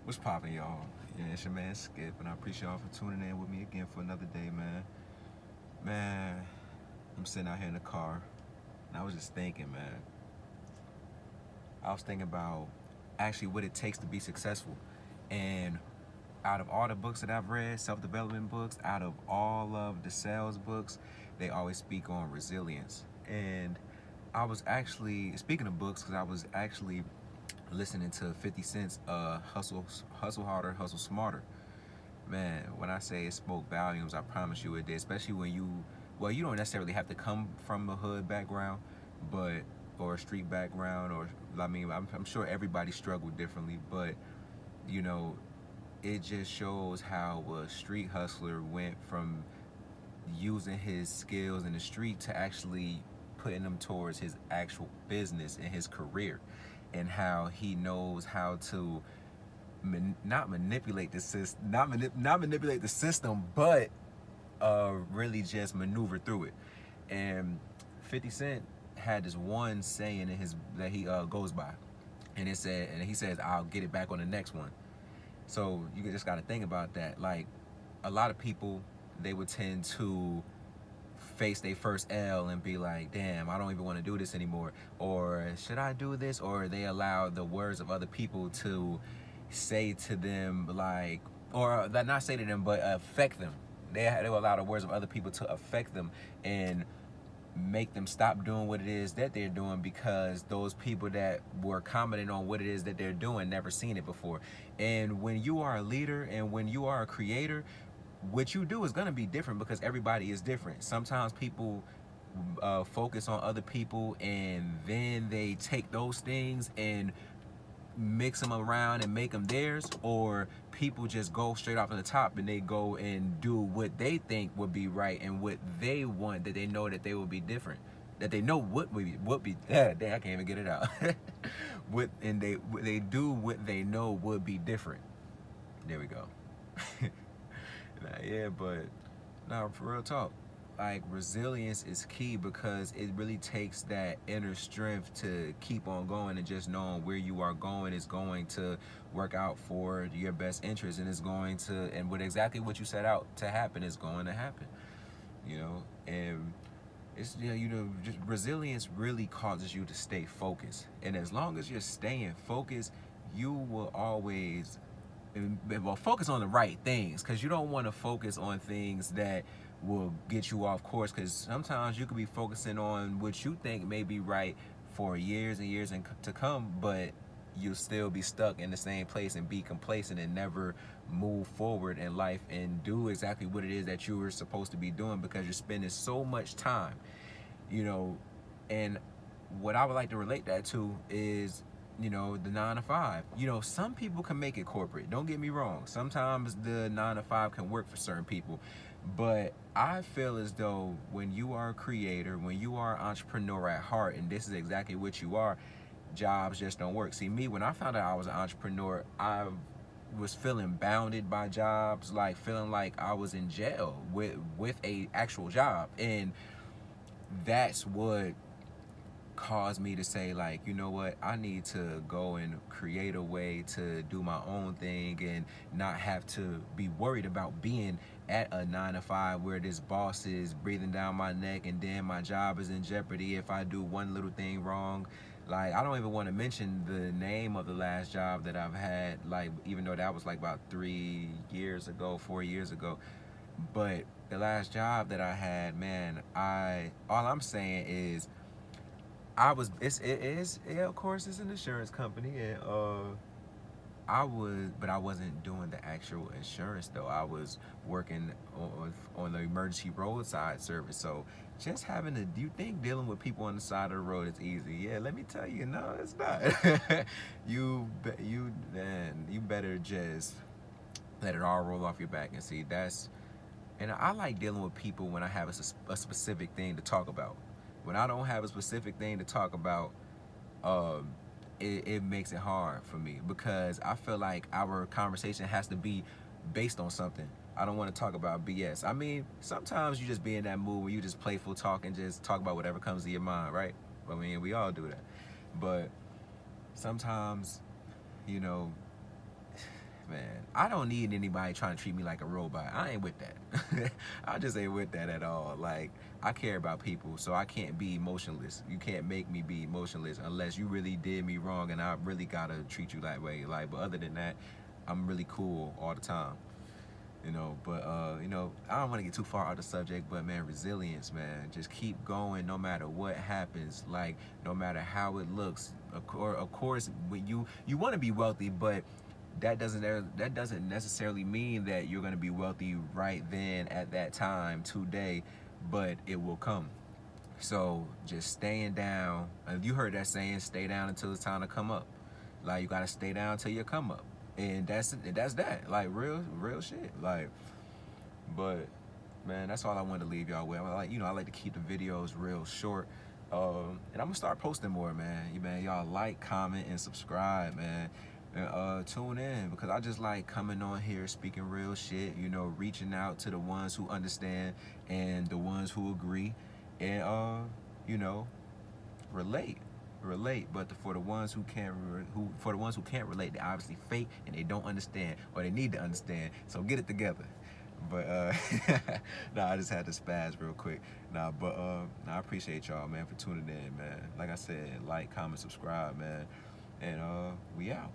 What's poppin', y'all? Yeah, it's your man Skip, and I appreciate y'all for tuning in with me again for another day, man. Man, I'm sitting out here in the car, and I was just thinking, man. I was thinking about actually what it takes to be successful. And out of all the books that I've read, self development books, out of all of the sales books, they always speak on resilience. And I was actually, speaking of books, because I was actually listening to 50 Cent's Hustle Harder, Hustle Smarter. Man, when I say it spoke volumes, I promise you it did. Especially when well, you don't necessarily have to come from a hood background, but or a street background, or I mean, I'm sure everybody struggled differently, but you know, it just shows how a street hustler went from using his skills in the street to actually putting them towards his actual business and his career, and how he knows how to not manipulate the system, not manipulate the system, but really just maneuver through it. And 50 Cent had this one saying in his that he goes by, and he says, "I'll get it back on the next one." So you just got to think about that. Like a lot of people, they would tend to face their first L and be like, damn, I don't even want to do this anymore. Or should I do this? Or they allow the words of other people to say to them, like, or not say to them, but affect them. They will allow the words of other people to affect them and make them stop doing what it is that they're doing, because those people that were commenting on what it is that they're doing never seen it before. And when you are a leader and when you are a creator, what you do is going to be different because everybody is different. Sometimes people focus on other people, and then they take those things and mix them around and make them theirs, or people just go straight off the top and they go and do what they think would be right and what they want, that they know that they will be different, that they know what would be dang, I can't even get it out. And they do what they know would be different. There we go. Nah, yeah, but now for real talk, like resilience is key because it really takes that inner strength to keep on going, and just knowing where you are going is going to work out for your best interest, and it's going to, and what exactly what you set out to happen is going to happen, and it's, just resilience really causes you to stay focused, and as long as you're staying focused, you will always focus on the right things, because you don't want to focus on things that will get you off course, because sometimes you could be focusing on what you think may be right for years and years to come, but you'll still be stuck in the same place and be complacent and never move forward in life and do exactly what it is that you were supposed to be doing, because you're spending so much time, and what I would like to relate that to is the 9 to 5. Some people can make it corporate. Don't get me wrong. Sometimes the 9 to 5 can work for certain people. But I feel as though when you are a creator, when you are an entrepreneur at heart, and this is exactly what you are, jobs just don't work. See, me, when I found out I was an entrepreneur, I was feeling bounded by jobs, like feeling like I was in jail with a actual job. And that's what caused me to say, like, you know what, I need to go and create a way to do my own thing and not have to be worried about being at a 9 to 5 where this boss is breathing down my neck, and then my job is in jeopardy if I do one little thing wrong. Like, I don't even want to mention the name of the last job that I've had, like, even though that was like about 3 years ago, 4 years ago. But the last job that I had, man, all I'm saying is yeah, of course it's an insurance company, and but I wasn't doing the actual insurance though. I was working on the emergency roadside service. So just having to, do you think dealing with people on the side of the road is easy? Yeah, let me tell you, no, it's not. You better just let it all roll off your back and see. And I like dealing with people when I have a specific thing to talk about. When I don't have a specific thing to talk about, um, it makes it hard for me, because I feel like our conversation has to be based on something. I don't want to talk about BS. I mean, sometimes you just be in that mood where you just playful talk and just talk about whatever comes to your mind, right? I mean, we all do that. But sometimes, you know, man, I don't need anybody trying to treat me like a robot. I ain't with that. I just ain't with that at all. Like, I care about people, so I can't be emotionless. You can't make me be emotionless unless you really did me wrong, and I really gotta treat you that way. Like, but other than that, I'm really cool all the time. You know, but you know, I don't want to get too far out of the subject, but man, resilience, man, just keep going no matter what happens, like no matter how it looks. Of course, when you want to be wealthy, but that doesn't necessarily mean that you're going to be wealthy right then at that time today, but it will come. So just staying down. You heard that saying, stay down until it's time to come up. Like, you gotta stay down until you come up, and that's that. Like, real shit. Like, but man, that's all I wanted to leave y'all with. I like to keep the videos real short. And I'm gonna start posting more, man. Y'all like, comment, and subscribe, man. And tune in, because I just like coming on here speaking real shit, you know, reaching out to the ones who understand and the ones who agree, and you know, relate. But for the ones who can't relate, they obviously fake and they don't understand, or they need to understand. So get it together. But nah, I just had to spaz real quick. Nah, I appreciate y'all, man, for tuning in, man. Like I said, like, comment, subscribe, man, and we out.